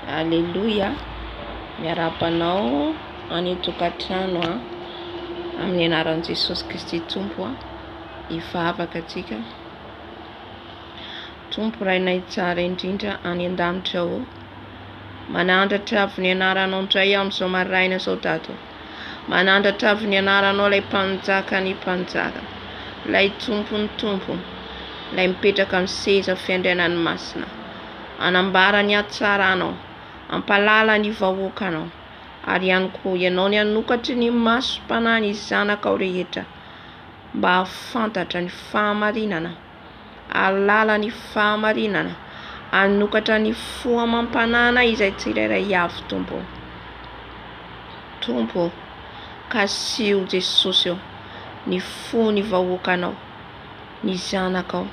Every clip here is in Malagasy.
Alleluia. Miarabanao any tokantrano amin'ny anaran'i Jesosy Kristy Tompo hivavaka atsika. Tompo rainay tsara indrindra any an-danitra ao, manandratra avy ny anaranao indray amin'izao maraina izao Dato. Manandratra avy ny anaranao ilay mpanjaka ny mpanjaka, ilay tompony tompo, ilay mipetraka amin'ny seza fiandrianan'ny masina. Anambara ny hatsaranao, ampalala ny vahoakanao, ary ihany koa ianao ny hanokatry ny masom-panahy ny zanakao rehetra mba hafantatra ny fahamarinana, halala ny fahamarinana, hanokatra ny foamam-panahina izay tsirairay avy Tompo. Tompo, kasio Jesosy ny fo ny vahoakanao, ny zanakao,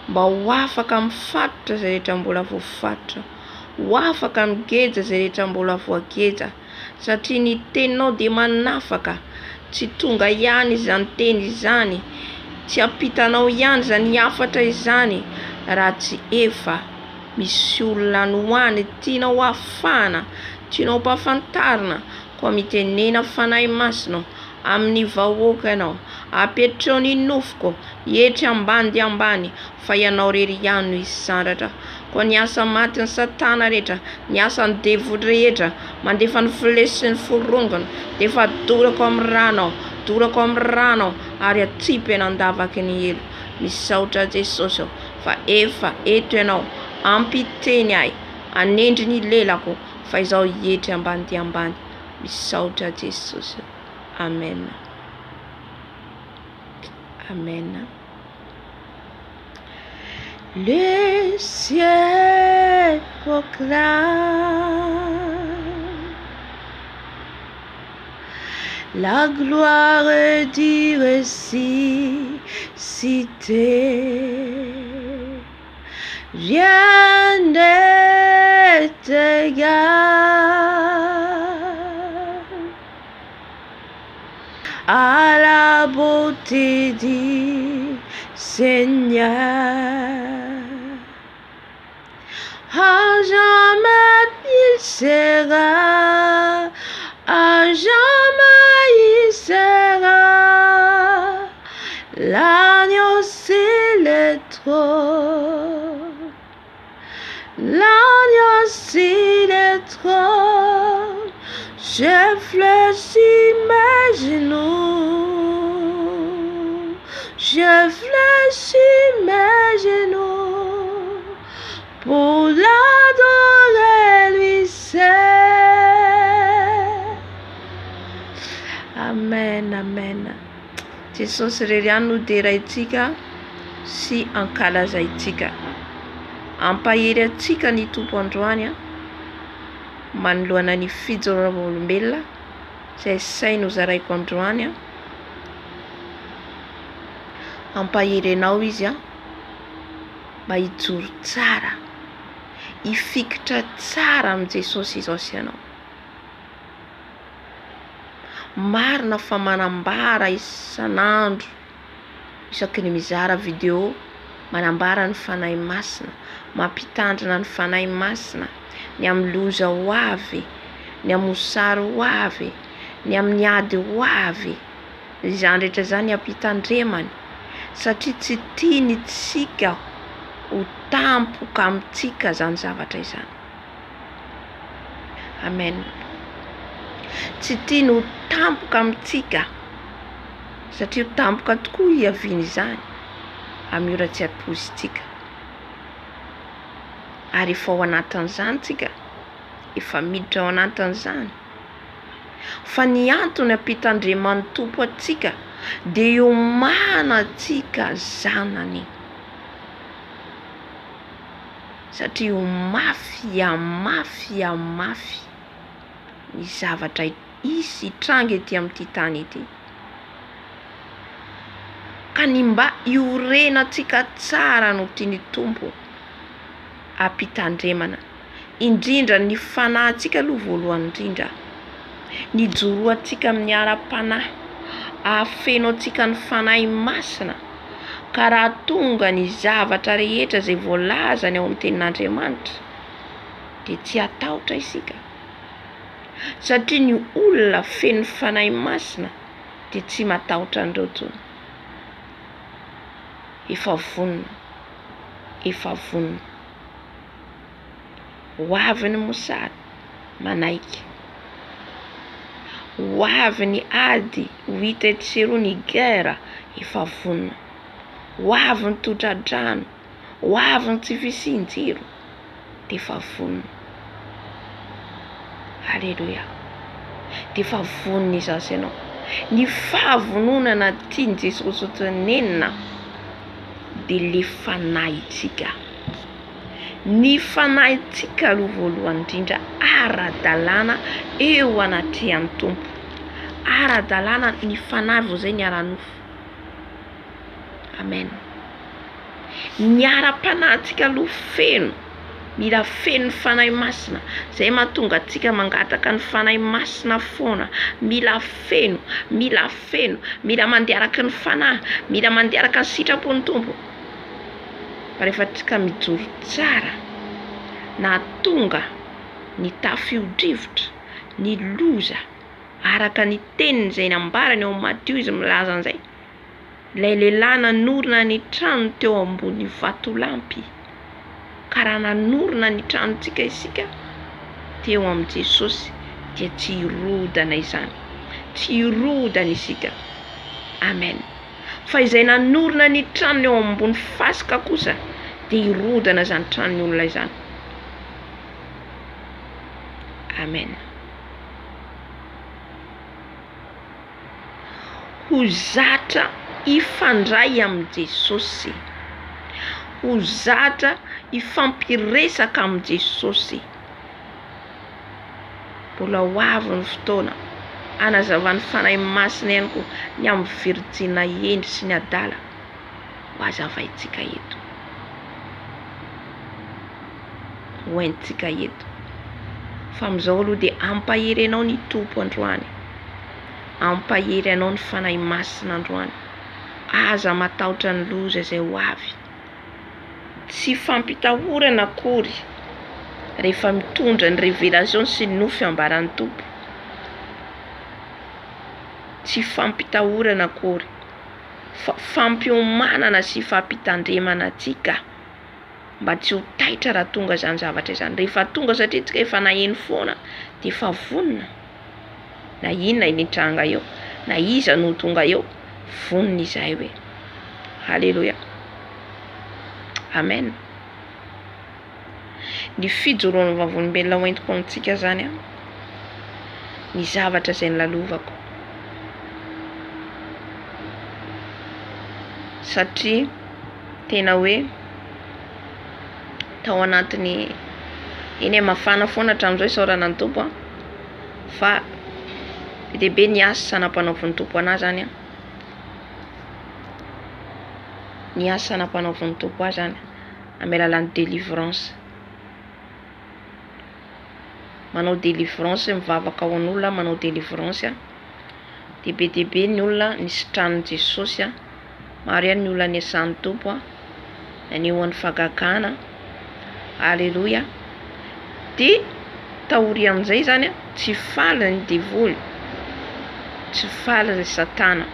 mba ho afaka mifatotra zay rehetra mbola voafatotra, ho afaka migeja zay rehetra mbola voageja, satria ny teninao dia manafaka, tsy tonga ihany izany teny izany, tsy ampitanao ihany izany hafatra izany raha tsy efa misy olona nohany tianao hafana, tianao mpafantarina, koa mitenena fanahy masina amin'ny vahoakanao, apetrao ny nofoko etry ambany dia ambany, fa ianao rery ihany no hisandratra. Koa ny asa maty ny Satana rehetra, ny asa ny devoly rehetra mandefa ny filesy ny forongana, dia efa dorako amin'ny ranao, dorako amin'ny ranao, ary atsipy anandavaky ny elo. Misaotra Jesosy fa efa eto ianao, ampiteny ahy, anendry ny lelako, fa izaho etry ambany dia ambany. Misaotra Jesosy. Amen. Amen. Le ciel proclame la gloire du ressuscité. Rien n'est égal à la beauté du Seigneur. À jamais il sera, à jamais il sera l'agneau sur le trône, l'agneau sur le trône. Je fléchis mes genoux, je fléchis mes genoux pour l'adorer lui seul. Amen, amen. Jesosy rery ihany no deraitsika sy ankalazaitsika. Ampahery atsika ny Tompo androany manoloana ny Vavolombelona izay sainy hozaraiko androany. Ampahery anao izy mba hijoro tsara, hifikitra tsara amin'ny Jesosy izao sy ianao. Marina fa manambara isan'andro, isaky ny mizara video, manambara ny fanahy masina, mampitandrina ny fanahy masina, ny amin'ny loza ho avy, ny amin'ny mosary ho avy, ny amin'ny ady ho avy, izany rehetra izany ampitandremany, satria tsy tiany tsika ho tampoka amintsika zany zavatra izany. Amen. Tsy tiany ho tampoka amintsika, satria ho tampoka tokoa hiaviany izany amin'ny ora tsy ampoizitsika. Ary efa ao anatin'izany tsika, efa miditra ao anatin'izany. Fa ny antony ampitandreman'ny Tompo atsika dia hiomana atsika zanany, satria ho mafy hamafy ny zavatra izy hitranga ety amin'ity tany ety, ka ny mba hiorena atsika tsara no tiany Tompo ampitandremana, indrindra ny fanahintsika aloha voalohany indrindra, ny joroantsika amin'ny ara-panahy, ahafenao atsika ny fanahy masina, ka raha tonga ny zavatra rehetra zay voalazany ao amin'ny tenin'Andriamanitra dia tsy hatahotra isika, satria ny olona feno fanahy masina dia tsy matahotra andreo tsony. Efa vonona ho avy ny mosary manaiky, ho avy ny ady ho hita etsero ny guerre, efa vonona. Ho avy ny todradrano, ho avy ny tsy fisinjiro, dia efa vonona. Halleluja. Dia efa vonona izao ianao. Ny fahavononana tiany Jesosy tenenina dia le fanahitsika. Ny fanahitsika aloha voalohany indrindra ara-dalàna eo anatrehan'ny Tompo. Ara-dalàna ny fanahy vao zay ny ara-nofo. Amen. Ny ara-panahintsika aloha feno, mila feno ny fanahy masina, zay mahatonga antsika mangataka ny fanahy masina foana. Mila feno, mila mandeharaka ny fanahy, mila mandeharaka ny sitrapon'ny Tompo. Rehefa tsika mijoro tsara, na tonga ny tafio-drivotra, ny loza, araka ny teniny izay nambarany ao Matteo izy milaza an'izay. Ilay lehilahy nanorina ny trano teo ambony vatolampy, ka raha nanorina ny tranontsika isika teo amin'i Jesosy dia tsy hirodana izany, tsy hirodana isika. Amen. Fa izay nanorina ny trano eo ambony fasika kosa dia hirodana izany tranony olona izany. Amen. Ho zatra ifandray amin'i Jesosy, ho zatra ifampiresaka amin'i Jesosy. Mbola ho avy ny fotoana anazavan'ny fanahy masina ihany koa ny amin'ny Virjina endry sy ny adala ho azavaintsika eto, ho haintsika eto. Fa amin'izao aloha dia ampahery anao ny Tompo androany, ampahery anao ny fanahy masina androany. Aza matahotra ny loza izay ho avy. Tsy fampitahorana akory rehefa mitondra ny révélation sy ny nofy ambaran'ny Tompo. Tsy fampitahorana akory, fa fampiomanana sy fampitandremana antsika mba tsy ho taitra raha tonga izany zavatra izany. Rehefa tonga, satria tsika efa naheno foana, dia efa vonona. Na inona ny tranga eo, na iza no tonga eo, vonona izahay hoe. Halleluja. Amen. Ny fijoroana vavolombelona hoentiko amintsika zany ny zavatra izay nolalovako. Satria tena hoe tao anatiny eny mafana foana hatramin'izao isaorana ny Tompo fa be ny asa sanam-panaoviny Tompo anahy zany ny asa sanam-panaoviny Tompo ahy zany amin'ny alalan'ny délivrance. Manao délivrance, mivavaka ao an'olona manao délivrance. Dia be ny olona nisitranin'i Jesosy, maro ihany ny olona niasan'ny Tompo nanehoan'ny fagagana. Alleluja. Dia tahory amin'izay zany tsy faly ny devoly, tsy faly ny satana.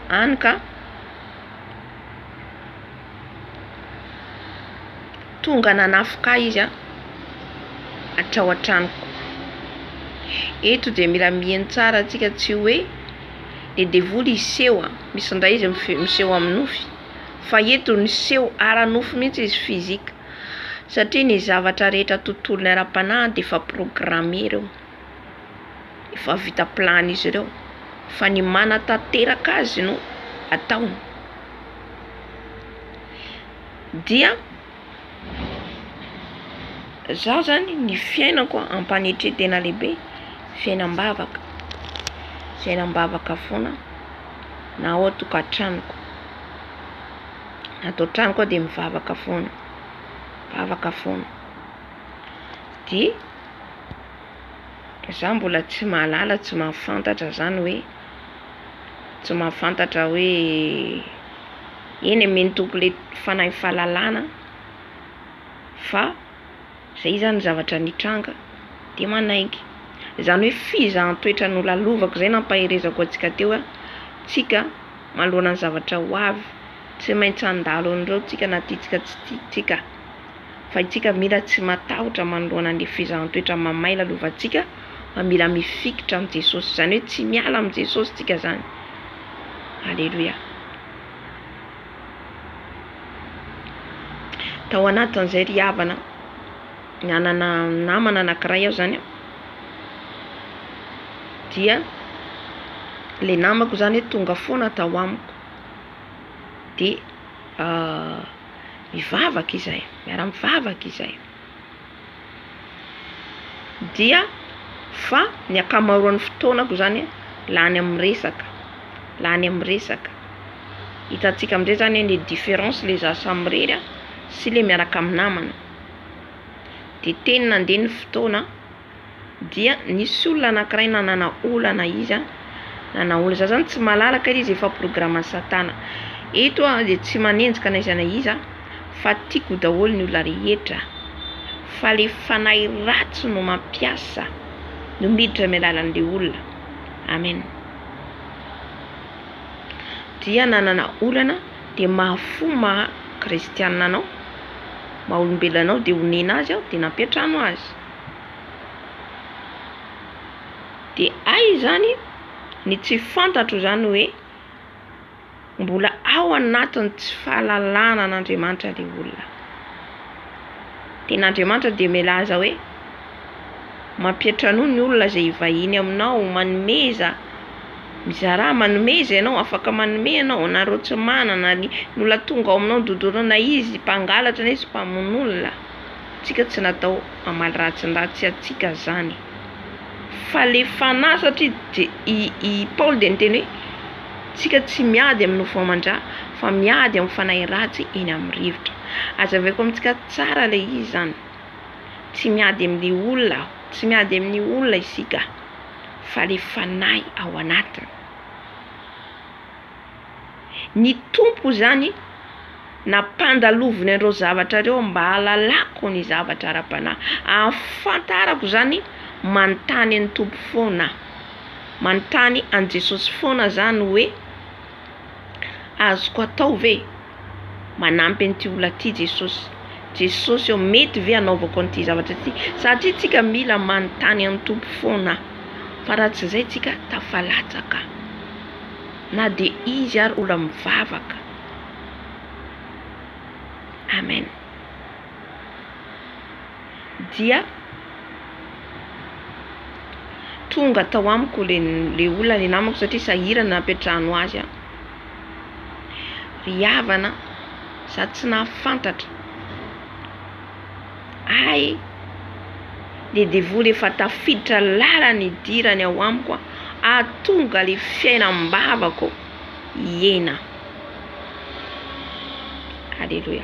Any ka tonga nanafika izy atrao an-tranoko. Eto dia mila mihaino tsara antsika, tsy hoe le devoly iseho, misy indray izy miseho amin'ny nofy, fa eto niseho ara-nofo mihitsy izy fizika. Satria ny zavatra rehetra tontolony ara-panahy dia efa programme ireo, efa vita plan izy ireo, fa ny manatanteraka azy no ataony. Dia zaho zany ny fiainako ampanetry tena lehibe, fiainam-bavaka foana, na ao atokantranoko, na atao tranoko dia mivavaka foana, dia za mbola tsy mahalala, tsy mahafantatra zany hoe, tsy mahafantatra hoe eny meny Tompo le fanahy fahalalana, fa Zay zany zavatra nitranga de manaiky. Zany hoe fizahan-toetran'olona lovako zay nampaherezako antsika teo a. Tsika manoloana ny zavatra ho avy tsy maintsy andalo an'ireo tsika na tiatsika tsy tiatsika. Fa itsika mila tsy matahotra manoloana an'le fizahan-toetra mamay lalovantsika, fa mila mifikitra amin'ny Jesosy. Zany hoe tsy miala amin'ny Jesosy tsika zany. Alleluia. Tao anatin'izay ry havana nanana namana anankiray aho zany a. Dia le namako zany tonga foana tao amiko. De mivavaka izay, miara-mivavaka izay. Dia fa ny akamaroan'ny fotoanako zany lany amin'ny resaka. Hitantsika amin'izay zany ny différence le za samy rery sy le miaraka amin'ny namana. De teny nandeha ny fotoana dia nisy olona anankiray nanana olana izy nanana olana za zany tsy malalaka izy efa programma satana. Eto de tsy manenjika naizana izy fa tiako daholo ny olona rehetra. Fa le fanahy ratsy no mampiasa no miditra amin'ny alalan'le olona. Amen. Dia nanana olana de mahafo maha kristianina anao, maha olombelona anao de honena azy aho de nampiatrano azy. De ay zany ny tsy fantatro zany hoe mbola ao anatin'ny tsy fahalalana an'Andriamanitra le olona. Ten'Andriamanitra de milaza hoe mampiatrano ny olona zay ivahiny aminao, manomeza, mizara manomeza ianao, afaka manome ianao, na reo tsy manana ny olona tonga ao aminao dodorina na izy mpangalatra na izy mpamon'olona. Tsika tsy natao amaly ratsin-dratsy atsika zany. Fa le fanahy satria i Paul de niteny hoe tsika tsy miady amin'ny nofo-mandrà fa miady amin'ny fanahy ratsy eny amin'ny rivotra. Azaveko amintsika tsara le izy zany. Tsy miady amin'ny olona, tsy miady amin'ny olona isika, fa le fanahy ao anatiny. Ny tompo zany nampandaloviny an'ireo zavatra reo mba halalako ny zavatra ara-panahy. Ahafantarako zany manontany ny tompo foana, manontany an Jesosy foana zany hoe azoko atao ve manampy an'ity olona ty Jesosy. Jesosy eo mety ve anaovako an'ity zavatra ty. Satria tsika mila manontany amin'ny tompo foana. Fa raha tsy zay tsika tafalatsaka. Na de izy ary olona mivavaka. Amen. Dia tonga tao amiko le olona le namako satria sahirana nampiatrano azy. Ry havana, za tsy nahafantatra. Ay, le devoly efa tafiditra lalany idirany ao amiko ahatonga le fiainam-bavako hiena. Alleluia.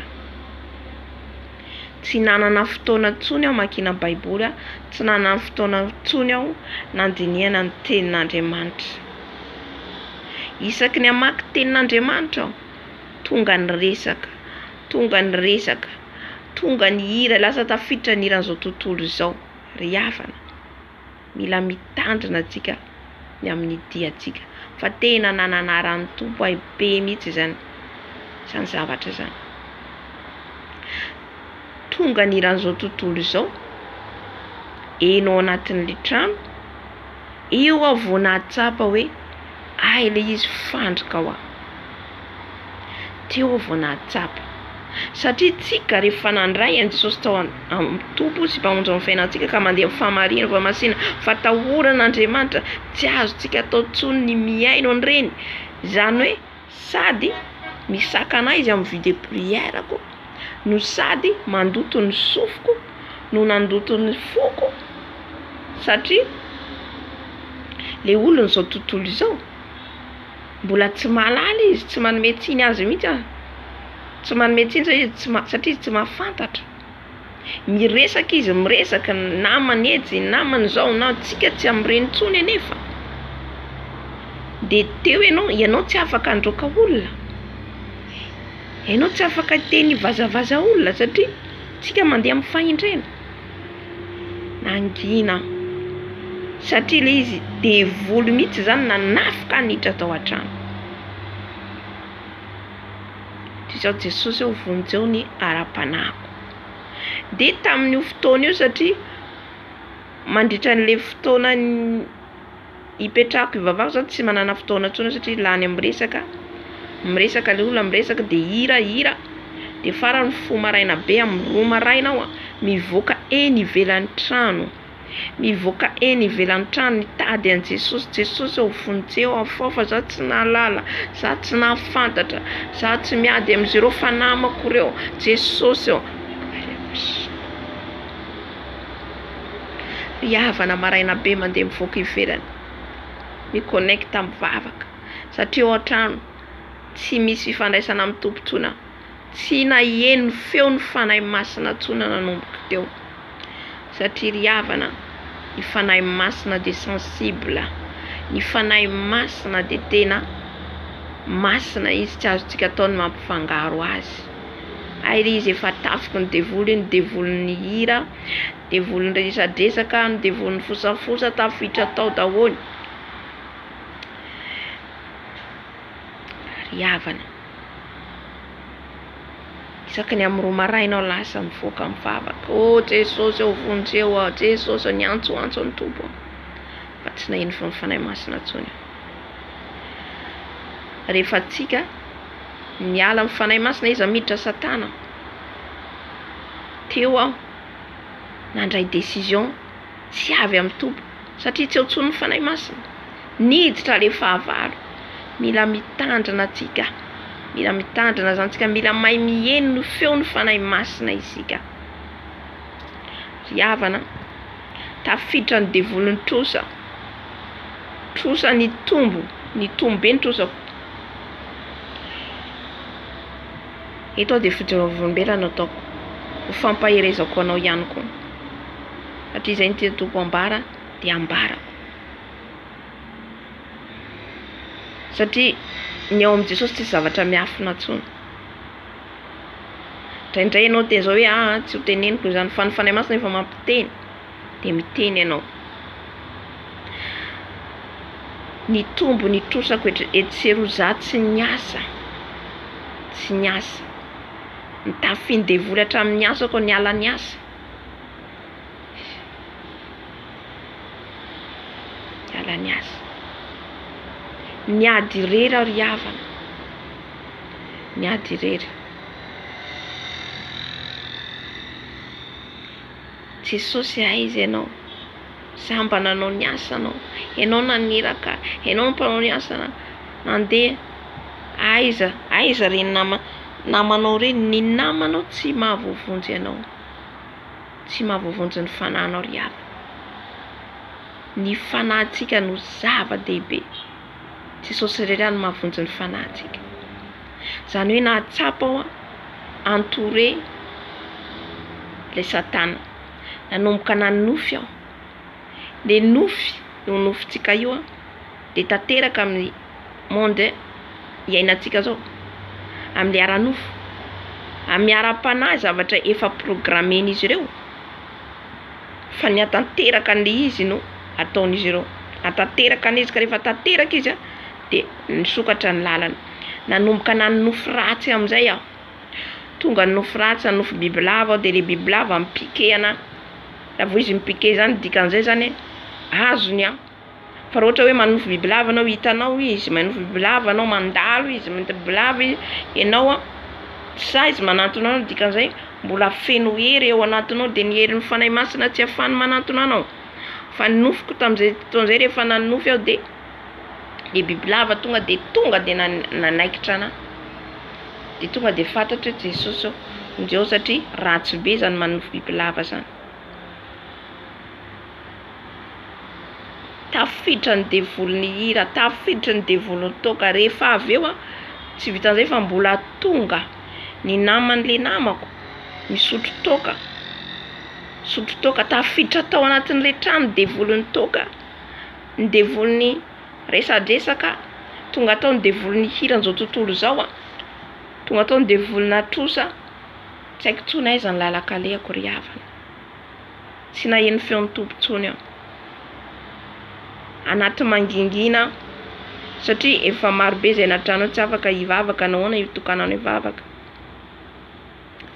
Tsy nanana fotoana tsony aho makina baiboly, tsy nanana fotoana tsony aho nandinihana ny tenin'Andriamanitra. Isaky ny hamaky tenin'Andriamanitra aho, tonga ny resaka, tonga ny hira, lasa tafiditra ny hiran'izao tontolo izao. Ry havana, mila mitandrina atsika ny amin'ny diatsika. Fa tena nananaran'ny tompo ay be mihitsy zany zavatra zany. Tonga ny hiran'izao tontolo izao, enao anatin'le trano, eo aho vao nahatsapa hoe ay le izy fandrika ao. Teo vao nahatsapa. Satria tsika rehefa nandray an Jesosy tao amin'ny tompo sy mpamonjy amin'ny fiainantsika ka mandeha amin'ny fahamarina fa masina fa tahoran'Andriamanitra, tsy azo tsika atao tsony ny miaino an'ireny. Zany hoe sady misakana izy amin'ny vie de prièrako, no sady mandoto ny sofiko, no nandoto ny foko. Satria le olona zao tontolo izao mbola tsy mahalala izy, tsy manome tsiny azy mihitsy. Tsy manome tsiny satria tsy mahafantatra. Miresaka izy, miresaka namany etsy, namany zao, na tsika tsy amin'ireny tsony anefa. De teo ianao tsy afaka androka olona. Ianao tsy afaka teny vazavaza olona satria tsika mandeha amin'ny fahindrena. nangina satria ilay izy devoly mihitsy zany nanafika niditra tao an-trano. Izao Jesosy eo vonjeo ny ara-panahiko. De tamin'io fotoana io satria mandritra n'le fotoana ipetrako ivavako zao tsy manana fotoana tsona satria lany miresaka le olona miresaka de hira de farany fo maraina be amin'ny 2 maraina ao mivoaka eny ivelan'ny trano. Mivoaka eny ivelan'ny trano nitady an Jesosy eo vonjeo afofa za tsy nalala, za tsy nafantatra, za tsy miady am'zero fanamako reo. Jesosy eo riavana maraina be mandeha mivoaka ivelany miconnecta amin'ny vavaka satria ao an-trano tsy misy fifandraisana amin'ny tompontsona, tsy naheno feo ny fanahy masina tsona nanomboka teo satria riavana ny fanahy masina de sensible, ny fanahy masina de tena masina izy tsy azontsika ataony mampifangaro azy. Airy izy efa tafiky ny devolony hira, devolony resadresaka, ny devolony fosafosa tafiditra tao daholo. Riavana isaky ny amin'ny 2 maraina ao lasa mivoaka mivavaka. Jesosy eo vonjeo Jesosy eo niantso ny tompo fa tsy naheno fa fanahy masina tsony. Rehefa tsika niala amin'ny fanahy masina izy miditra Satana teo aho nandray décision tsy avy amin'ny tompo satria tsy eo tsony ny fanahy masina niditra le fahavalo. Mila mitandrina tsika, mila mitandrina zany tsika, mila mahay mieno ny feo ny fanahy masina isika. Riavana tafiditra ny devolony trosa ny tombo be ny trosa. Eto de Fijoroana ataoko ho fampaherezako anao ihany koa satria izay ny tompo ambara de ambara satria ny ao amin'ny Jesosy tsy zavatra miafina tsony. Indraindray ianao te zao hoe tsy ho teneniko izany fa ny fanahy masina efa mampiteny de miteny ianao. Ny tombo ny trosako etseroza tsy niasa ny tafiny devoly hatramin'ny asako ny ala ny asa. Ala ny asa niady irery aho riavana, niady irery. Jesosy aiza ianao, samba nanao ny asanao, ianao naniraka, ianao mpanao ny asana, nandeha aiza reny namanao reny. Ny namanao tsy mahavovonjy ianao, tsy mahavovonjy ny fananao riavana. Ny fanahintsika no zava-dehibe. Jesosy irery no mahavonjy ny fanahintsika. Zany hoe nahatsapa ao entouré le Satana, nanomboka nanofy aho. Le nofy io nofitsika io de tanteraka amin'ny monde iainantsika zao, amin'ny ara-nofo, amin'ny ara-panahy zavatra efa programmen'izy ireo fa ny atanteraka an'le izy no ataon'izy ireo. Atanteraka an'izy ka rehefa tanteraka izy de nisokatra ny lalana. Nanomboka nanofy ratsy amin'izay aho, tonga nofy ratsy, nofy bibilava de le bibilava mipike ana. Raha vao izy mipike zany dikan'izay zany azony a. Fa raha ohatra hoe manofy bibilava anao, hitanao izy manofy bibilava anao, mandalo izy manofy bibilava ianao sa izy manantona anao, dikan'izay mbola feno hery eo anatinao de ny herin'ny fanahy masina tsy ahafahany manantona anao. Fa nofiko tamin'izay fotoan'izay rehefa nanofy aho de le bibilava tonga de nanaikitra ana, de tonga de fantatra hoe Jesosy ndreo satria ratsy be zany manofy bibilava zany. Tafiditra ny devolony hira, tafiditra ny devolony toka. Rehefa avy eo tsy vitan'izay fa mbola tonga ny naman'le namako misotro toka, tafiditra tao anatin'le trano devolony toka, ny devolony resadresaka, tonga tao ny devolony hira n'izao tontolo zao tonga tao ny devolona trosa. Tsy haiko tsony aiza ny lalaka alehako riavana. tsy naheno feon'ny tompo tsony aho. Anaty mangingina satria efa marobe izay natranao tsy afaka hivavaka nahoana itokananao hivavaka.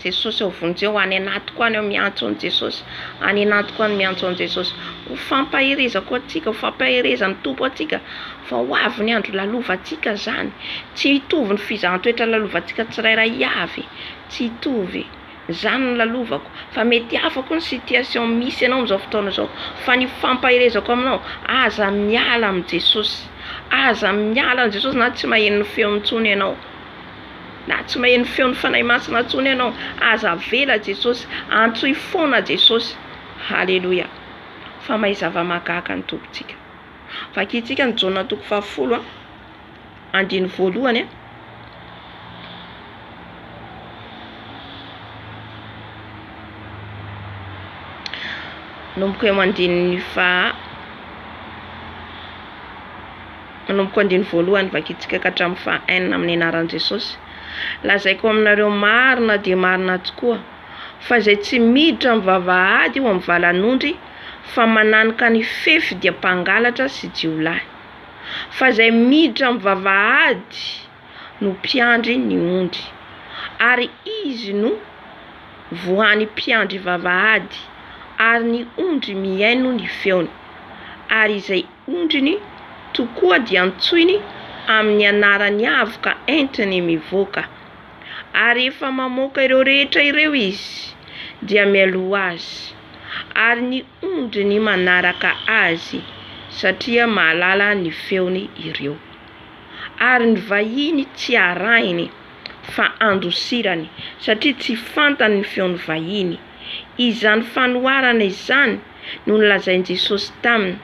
Jesosy vonjeo any anaty koa any miantso an Jesosy, any anaty koa miantso an Jesosy. Ho fampahereza koa atsika, ho fampahereza ny tompo atsika, fa ho avy ny andro lalovantsika zany. Tsy hitovy ny fizahan-toetra lalovantsika tsirairay avy, tsy hitovy. Zany ny lalovako, fa mety hafa koa ny situation misy ianao amin'izao fotoana izao, fa ny fampaherezako aminao aza miala amin'ny Jesosy, aza miala amin'ny Jesosy. Na tsy maheno ny feon'ny tsony ianao, na tsy maheno ny feon'ny fanahy masina tsony ianao, aza vela Jesosy, antsoy foana Jesosy. Haleloia. Fa mahay zava-mahagaga ny tompontsika. Vakitsika ny Jona 7 andiny voalohany Nomboka eo andiny voalohany vakitsika ka hatramin'ny faha 1 amin'ny anaran'i Jesosy. Lazaiko aminareo marina dia marina tokoa fa izay tsy miditra amin'ny vavahady eo amin'ny valan'ondry fa mananika ny fefy dia mpangalatra sy jiolahy. Fa izay miditra amin'ny vavahady no mpiandry ny ondry, ary izy no voan'ny mpiandry vavahady, ary ny ondry mihaino ny feony, ary izay ondriny tokoa dia antsoiny amin'ny anarany avy ka entiny mivoaka. Ary efa mamoaka ireo rehetra ireo izy dia mialoha azy, ary ny ondriny manaraka azy satria mahalala ny feony ireo. Ary ny vahiny tsy arahiny fa andosirany satria tsy fantany ny feon'ny vahiny. Izany fanoharana izany no nolazainy Jesosy taminy,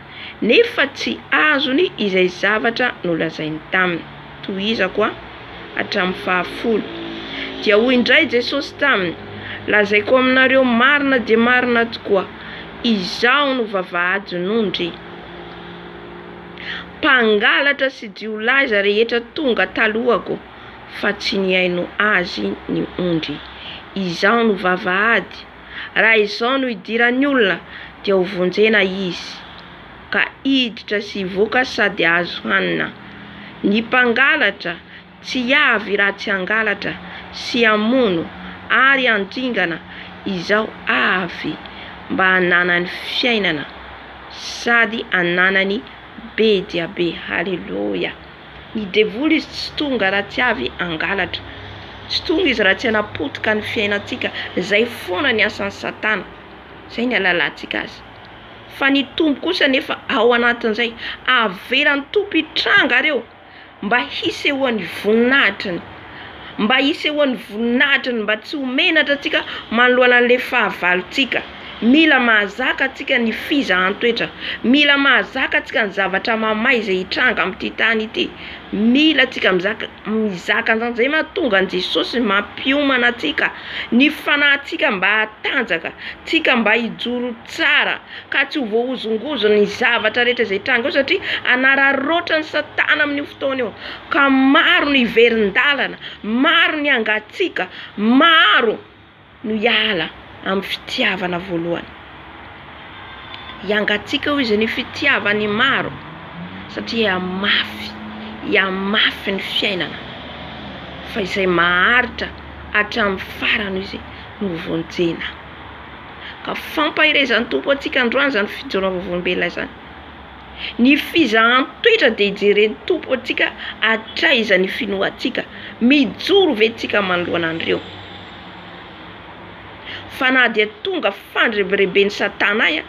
nefa tsy azony izay zavatra nolazainy taminy. Tohizako hatramin'ny faha 10. Dia hoy indray Jesosy taminy, lazaiko aminareo marina dia marina tokoa, izaho no vavahadin'ondry. Mpangalatra sy jiolahy za rehetra tonga talohako, fa tsy nihaino azy ny ondry. Izaho no vavahady. Raha izao no idiran'ny olona dia ho vonjena izy, ka hiditra sy hivoaka sady azo hanina. Ny mpangalatra tsy avy raha tsy hangalatra, sy hamono ary handringana. Izaho avy mba hananany fiainana sady hananany be dia be. Haleluia. Ny devoly izy tsy tonga raha tsy avy hangalatra, tsy tonga izy raha tsy hanapotika ny fiainantsika. Zay foana ny asan'ny Satana, zay ny alalantsika azy. Fa ny tompo kosa nefa ao anatin'izay avelan'ny tompo hitranga reo mba hisehoan'ny voninahitriny, mba hisehoan'ny voninahitriny, mba tsy homenatra atsika manoloana an'ilay fahavalontsika. Mila mahazaka atsika ny fizahan-toetra, mila mahazaka atsika ny zavatra mamay izay hitranga amin'ity tany ity. Mila atsika mizaka an'izay mahatonga an Jesosy mampiomana atsika, ny fanahintsika mba hatanjaka, tsika mba hijoro tsara, ka tsy ho voahozongozo ny zavatra rehetra izay hitranga eo, satria anararoatra ny Satana amin'io fotoana eo. Ka maro ny hiverin-dalana, maro ny hangatsika, maro no hiala amin'ny fitiavana voalohany. Iangatsika ho izy ny fitiavany maro, satria mafy ny fiainana. Fa izay maharitra hatramin'ny farany izy no vonjena. Ka fampaherezan'ny tompo atsika androany zany fijoroana Vavolombelona zany. Ny fizahan-toetra dia hijeren'ny tompo atsika hatraizany finoatsika, mijoro ventsika manoloana an'ireo. Fa na dia tonga fandrebireben'ny Satana raha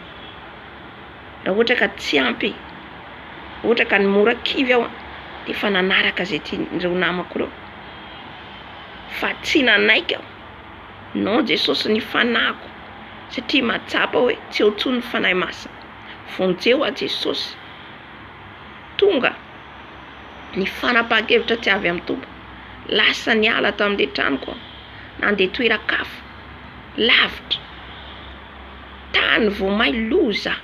ohatra ka tsy ampy, ohatra ka ny mora kivy aho, dia fa nanaraka izay tian'ireo namako ireo, fa tsy nanaika aho. Non, Jesosy ny fanahiko, satria matsapa hoe tsy eo intsony ny fanahy masina. Vonjeo a Jesosy. Tonga ny fanapahan-kevitra tsy avy amin'ny tompo, lasa niala ato amin'ilay tranoko, nandeha toeran-kafa lavitra, tany voamay loza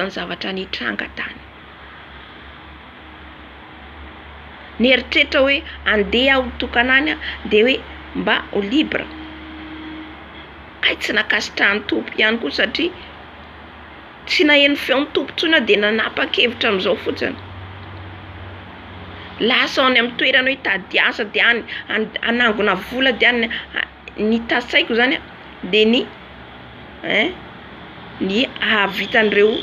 ny zavatra nitranga tany. Nieritreritra hoe andeha ho tokanany dia hoe mba ho libra. kay tsy nakasitrahany tompo ihany koa satria tsy naheno feon'ny tompo tsona dia nanapa-kevitra amin'izao fotsiny. Lasa any amin'ny toerana hitady asa dia any anangona vola dia ny tasaiko zany dia ny ahavitan'ireo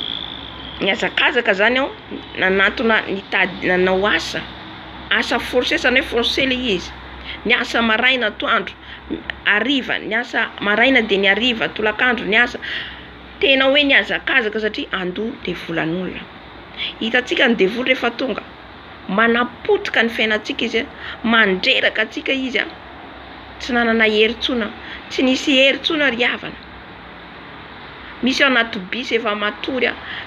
ny azakazaka zany ao nanantona nitady nanao asa forsesana hoe forcé le izy. Ny asa maraina atoandro hariva, ny asa maraina dia ny hariva tolakandro ny asa. Tena hoe ny azakazaka satria andoha devolan'olona. Hitantsika ny devoly rehefa tonga manapotika ny fiainantsika izy, mandreraka atsika izy tsy nanana herintsona, tsy nisy herintsona ry havana. Misy ao anaty bisy efa matory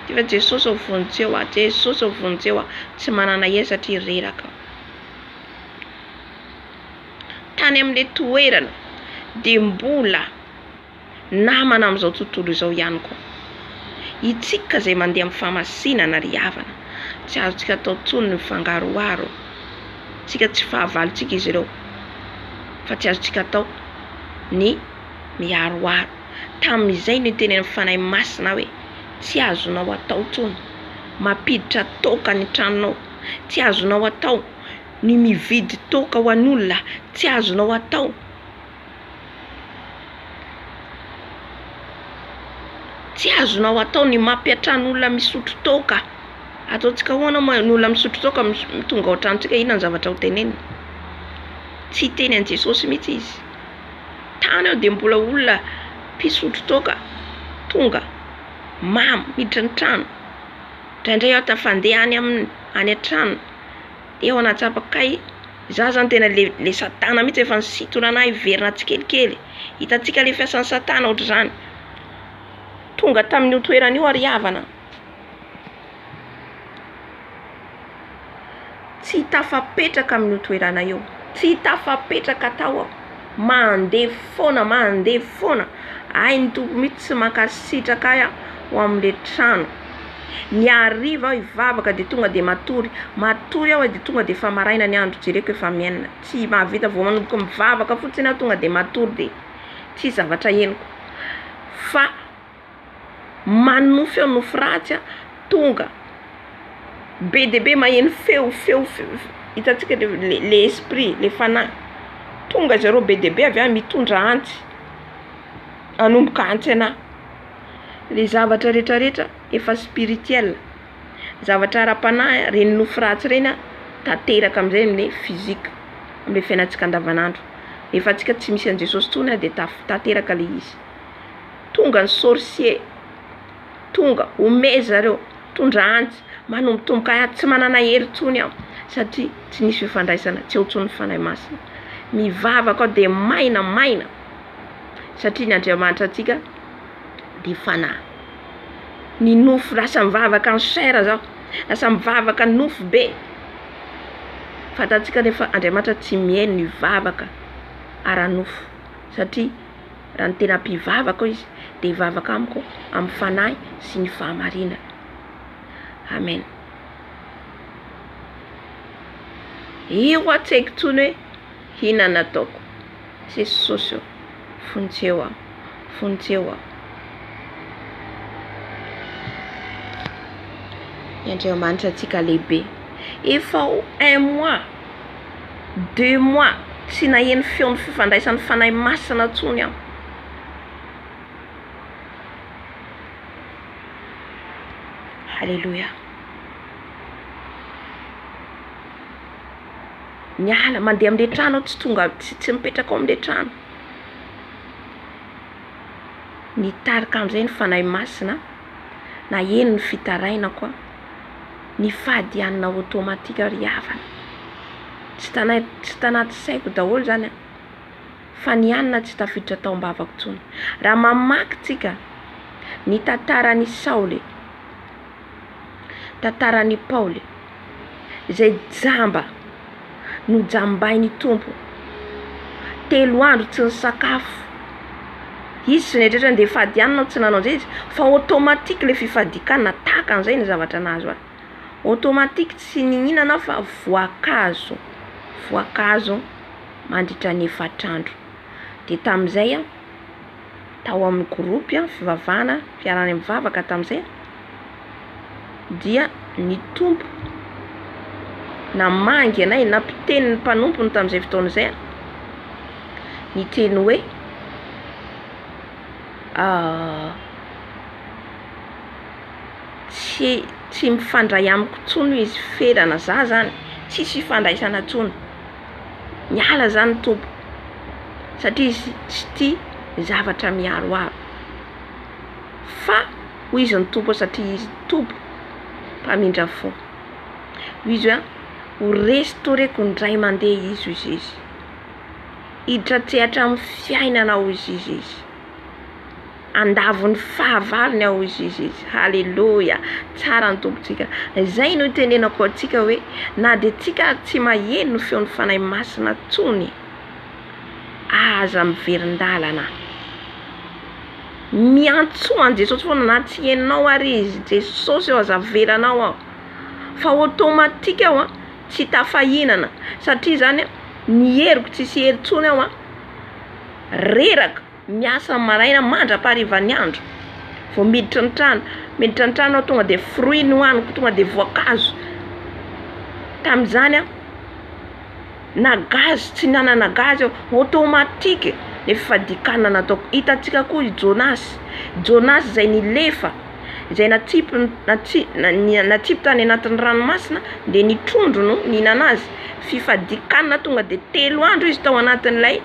efa Jesosy vonjeo Jesosy vonjeo tsy manana hery satria reraka. Tany amin'ilay toerana dia mbola namana amin'izao tontolo izao ihany koa. Itsika izay mandeha amin'ny famasinana ry havana tsy azontsika atao tsony ny fangaroaro. Tsika tsy fahavalontsika izy ireo fa tsy azontsika atao ny miaroaro. Tamin'izay no teny amin'ny fanahy masina hoe tsy azonao atao tsony mampiditra toka ny tranonao, tsy azonao atao ny mividy toka ho an'olona, tsy azonao atao ny mampiatran'olona misotro toka. Ataontsika hoana moa ny olona misotro toka tonga ao an-tranontsika, inona ny zavatra ho teneniny? Tsy teny an Jesosy mihitsy izy. Tany ao dia mbola olona mpisotro toka tonga mamy miditra ny trano. Indraindray ao tafandeha any an-trano dia ao anatsapakay za zany tena le satana mihitsy efa nisitona anahy hiverina tsikelikely. Hitantsika le fiasan'ny satana ohatra zany. Tonga tamin'io toerana io ary havana, tsy tafapetraka amin'io toerana io, tsy tafapetraka tao ao, mandeha foana. Ay ny tompo mihitsy tsy mankasitraka ahy ho amin'ilay trano. Ny hariva hivavaka dia tonga dia matory aho dia tonga dia efa maraina ny andro jereko efa miaina. Tsy mahavita vao manomboka mivavaka fotsiny aho tonga dia matory dia tsy zavatra henoko. Fa manofy nofy ratsy tonga be dia be maheno feo. Hitantsika le esprit, le fanahy tonga zareo be dia be avy mitondra antsy, anomboka antsy anahy. Le zavatra rehetrarehetra efa spirituel, zavatra ara-panahy reny nofy ratsy reny tanteraka amin'izay amin'ilay fizika, amin'ilay fiainantsika andavanandro. Efa antsika tsy misy an Jesosy tsony dia tanteraka le izy. Tonga ny sorcier, tonga omeza zareo, tondra antsy, manombotomboka tsy manana hery tsony aho satria tsy nisy fifandraisana, tsy eo tsony fanahy masina. Mivavaka ao dia maina satria ny Andriamanitra antsika dia fanahy. Ny nofo lasa mivavaka ny chair zao, lasa mivavaka ny nofo be. Fatantsika nefa Andriamanitra tsy mihaino ny vavaka ara-nofo satria raha ny tena mpivavaka izy dia hivavaka amiko amin'ny fanahy sy ny fahamarinana. Amen. Io atsaiko tsony hoe inona nataoko. Jesosy vonjeo aho. Ny Andriamanitra antsika lehibe. Efa 1 mois 2 mois tsy naheno feon'ny fifandraisan'ny fanahy masina tsony aho. Halleluja. Miala mandeha amin'ilay trano tsy tonga tsy mipetraka ao amin'ilay trano. Nitarika amin'izay ny fanahy masina, na eno ny fitaraina koa, ny fahadianana automatika ry havana. Tsy tanaty saiko daholo zany fa ny anina tsy tafiditra tao am-bavako tsony. Raha mamaky tsika ny tantaran'i Saoly, tantaran'i Paoly, izay jamba nojambain'ny tompo 3 andro tsy nisakafo. Izy sy netrehitra dia fahadianana tsy nanao an'izay izy fa automatique le fifadikanana tahaka an'izay ny zavatra nahazo azy. Automatique tsy nihinana fa voankazo mandritra ny 4 andro. Dia tamin'izay tao amin'ny groupe fivavahana fiarany mivavaka tamin'izay dia ny tompo na mangy anay na mpiteny ny mpanompony tamin'izay fotoana izay ny teny hoe tsy mifandray amiko tsony izy ferana za zany tsisy fifandraisana tsony miala zany tompo satria izy tsy tia zavatra miaroaro fa hoy izy ny tompo satria izy tompo mpamindra fo izy ho restoreko ndray mandeha izy hiditra tsehatra amin'ny fiainanao izy andavony fahavalony ao izy halleluja tsara ny tompotsika izay no tenenako atsika hoe na dia tsika tsy maheno ny feon'ny fanahy masina tsony aza miverin-dalana miantso an Jesosy foana na tsy henonao ary izy Jesosy eo aza veranao ao fa automatika ao tsy tafahinana satria zany ny heriko tsisy hery tsony ao reraka miasa maraina mandra-pahariva ny andro vao miditra ny trano tonga dia fruit ny hoaniko tonga dia voankazo tamin'izany na gazy tsy nanana gazy automatika ny fifadikana nataoko hitantsika koa i Jonas izay nilefa izay natsipy tany anatin'ny ranomasina dia ny trondro no nihinana azy fifadikana tonga dia 3 andro izy tao anatin'ilay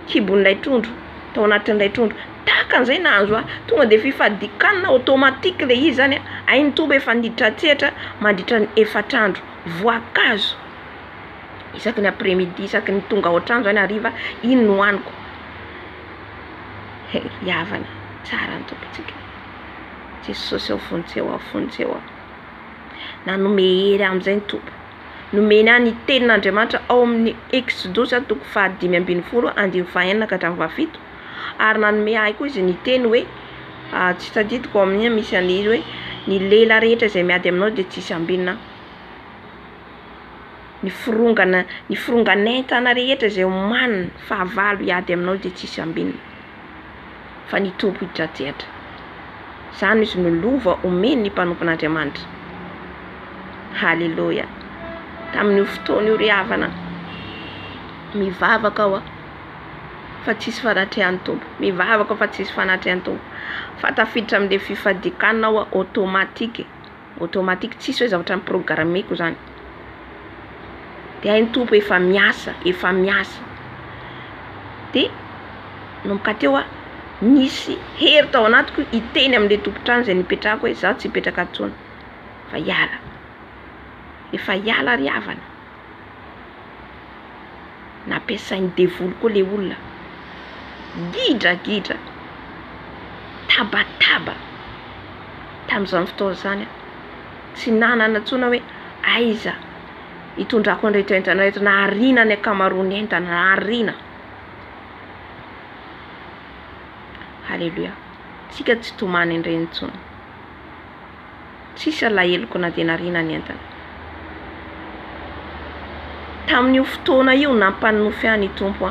kibon'ilay trondro tao anatin'ilay trondro takan'izay nahazo tonga dia fifadikana automatika ilay izy zany hainy toba efa niditra tsehatra mandritra ny 4 andro voankazo isaky ny après-midi isaky ny tonga ohatrano zany hariva iny no hoaniko yavana tsara ny tompotsika Jesosy ao fontseo nanome hery amin'izay ny tompo nomeny any tenin'Andriamanitra ao amin'ny Exodus 5:20-27 ary nanome ahy koa izy ny teny hoe tsy tadidiko amin'ny misy an'izy hoe ny lela rehetra izay miady aminao dia tsisy ambinina ny fironganentana rehetra izay omanina fahavalo hiady aminao dia tsisy ambinina fa ny tompo hidratsehatra zany izy nolova omeny ny mpanompon'Andriamanitra halleluja tamin'io fotoana io ry havana mivavaka ao fa tsisy fanatrehan'ny tompo mivavaka fa tsisy fanatrehan'ny tompo fa tafiditra amin'ilay fifadikana ao automatika tsisy hoe zavatra miprogrammeko zany dia hainy tompo efa miasa dia nomboka teo nisy hery tao anatiko hiteny amin'ilay tompotrano izay nipetrahako hoe zaho tsy hipetraka atsony fa efa hiala ry havana nampiasainy devoly koa le olona gidra tabataba tamin'izany fotoana zany tsy nanana tsona hoe aiza hitondrako an'ireo entana na harina ny akamaroany entana na harina halleluja tsika tsy tomany ireny tsony tsisy alaheloko na dia narina ny entana tamin'io fotoana io nampanofy any tompo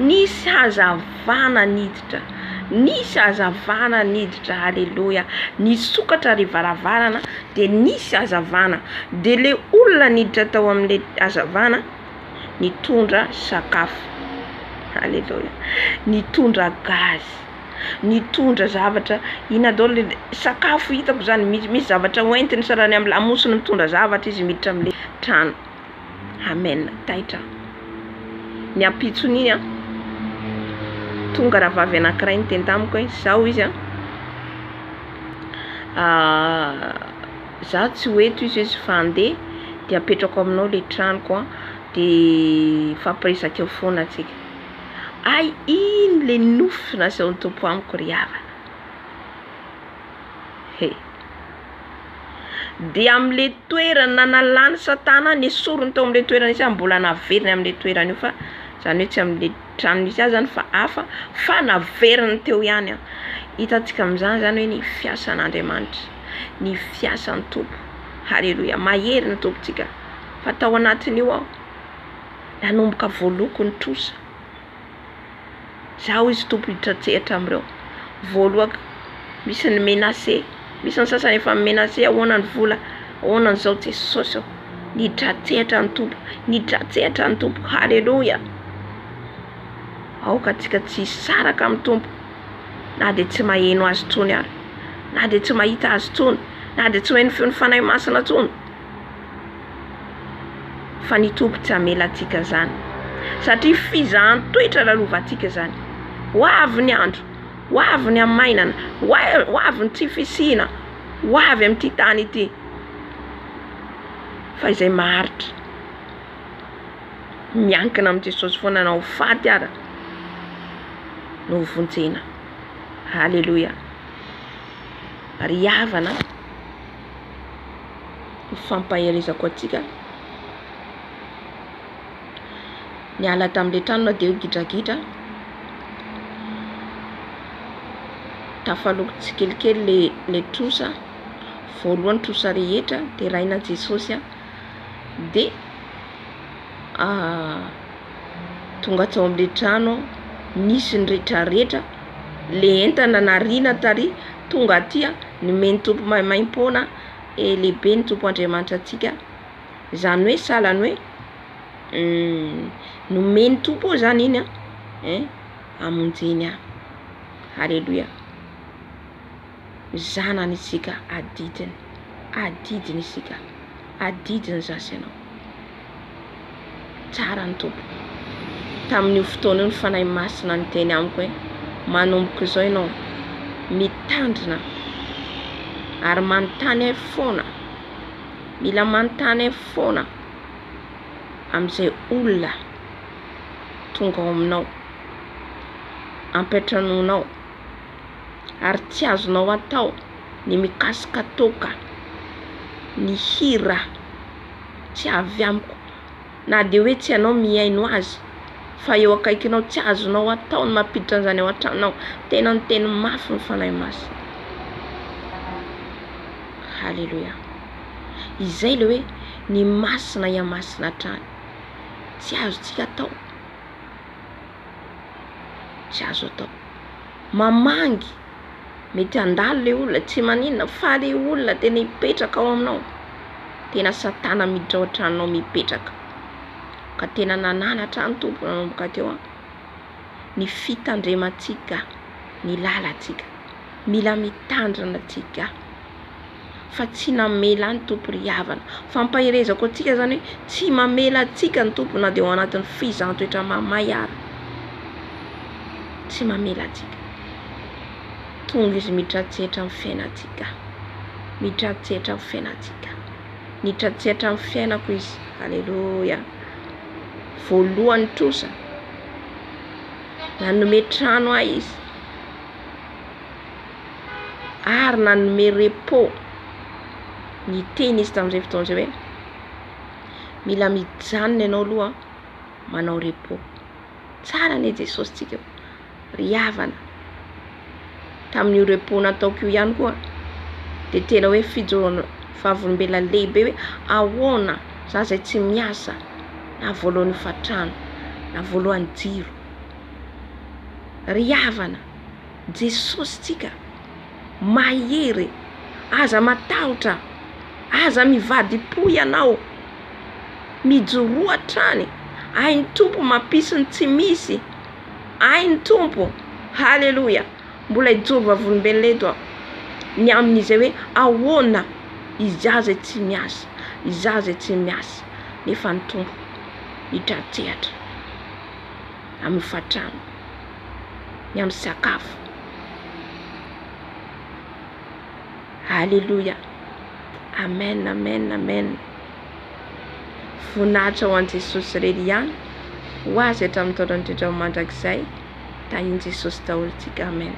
nisy hazavana niditra halleluja nisokatra ry varavarana dia nisy hazavana dia le olona niditra tao amin'ilay hazavana nitondra sakafo halleluja nitondra gazy nitondra zavatra inadao le sakafo hitako zany misy zavatra hoentiny sarany amin'ny lamosiny mitondra zavatra izy miditra amin'ilay trano amen taitra ny ampitsony iny tonga raha vavy anankiray ny teny tamiko hoe zao izy zaho tsy hoeto izy fa andeha dia apetrako aminao le tranoko dia fampiresaka eo foana atsika ay iny le nofy nasehoan'ny tompo amiko ry havana dia amin'le toerana nalany satana ny sorony tao amin'le toerana isy mbola naveriny amin'le toerana io fa zany hoe tsy amin'le trano misy azy zany fa hafa fa naveriny teo ihany hitantsika amin'izany zany hoe ny fiasan'Andriamanitra ny fiasan'ny tompo halleluja mahery ny tompotsika fa tao anatin'io nanomboka voaloko ny trosa zaho izy tompo hitratsehatra amin'ireo voaloaka, misy ny menacé, misy ny sasany efa menacé ahoana ny vola, ahoana ny zao Jesosy. Nidratsehatra ny tompo, nidratsehatra ny tompo. Haleluya. Aoka tsika tsy saraka amin'ny tompo, na dia tsy maheno azy tsony ary, na dia tsy mahita azy tsony, na dia tsy maheno feon'ny fanahy masina tsony, fa ny tompo tsy hamela antsika zany, satria fizahan toetra lalovantsika zany. Ho avy ny andro, ho avy ny amainana, ho avy ny tsy fisina, ho avy amin'ity tany ity, fa izay maharitra miankina amin'ny Jesosy foana na ho faty ara no vonjena. Haleluya. Ry havana ny fampaherezako atsika. Niala tamin'ilay trano dia gidragidra, tafaloko tsikelikely le trosa, voalohany trosa rehetra dia raina Jesosy dia tonga tao amin'ilay trano, nisy ny rehetrarehetra, le entana nariana tary tonga aty nomeny tompo maimaimpona lehibe ny tompo Andriamanitra antsika. Zany hoe salany hoe nomeny tompo zany iny amonjeny. Haleluya. Zanany isika adidiny isika, adidiny zasy ianao. Tsara ny tompo. Tamin'io fotoana io ny fanahy masina ny teny amiko hoe manomboka izao ianao mitandrina ary manontany foana, mila manontany foana amin'izay olona tonga ao aminao, ampetranonao, ary tsy azonao atao ny mikasika toka, ny hira tsy avy amiko, na dia hoe tsy ianao mihaino azy, fa eo akaikinao tsy azonao atao ny mampiditra an'izany ao an-tranonao. Tena ny teny mafy ny fanahy masina. Haleluya. Izay le hoe ny masina iamasina hatrany, tsy azontsika atao, tsy azo atao. Mamangy mety handalo le olona, tsy maninona, fa le olona tena mipetraka ao aminao, tena satana miditra ao an-tranonao mipetraka, ka tena nananatra ny tompo nanomboka teo ny fitandremantsika, ny lalantsika, mila mitandrina antsika, fa tsy namela ny tompo ry havana. Fampaherezako antsika zany hoe tsy mamela antsika ny tompo na dia ao anatin'ny fizahan-toetra mamay ara, tsy mamela antsika. Tonga izy mitratsehatra amin'ny fiainantsika, mitratsehatra amin'ny fiainantsika, mitratsehatra amin'ny fiainako izy. Haleluya. Voalohany trosa nanome trano ahy izy, ary nanome repos. Ny teny izy tamin'izay fotoana izay hoe mila mijanona ianao aloha manao repos. Tsara ny Jesosy tsika ry havana. Tamin'io repos nataoko io ihany koa dia tena hoe fijoroana Vavolombelona lehibe hoe ahoana za zay tsy miasa na voalohan'ny fatrano na voalohan'ny jiro. Ry havana, Jesosy tsika mahery, aza matahotra, aza mivadi-po ianao, mijoro hatrany. Hainy tompo mampisy ny tsy misy, hainy tompo. Haleluya. Mbola ijoro Vavolombelona eto ny amin'izay hoe ahoana iza zay tsy miasa, iza zay tsy miasa, nefa ny tompo mitratsehatra amin'ny fatrano, ny amin'ny sakafo. Haleluya. Amen, amen, amen. Voninahitra ho an'i Jesosy irery ihany, ho azy hatramin'ny taona ny toetra mandrakizay. Tahian Jesosy daholo tsika. Amen.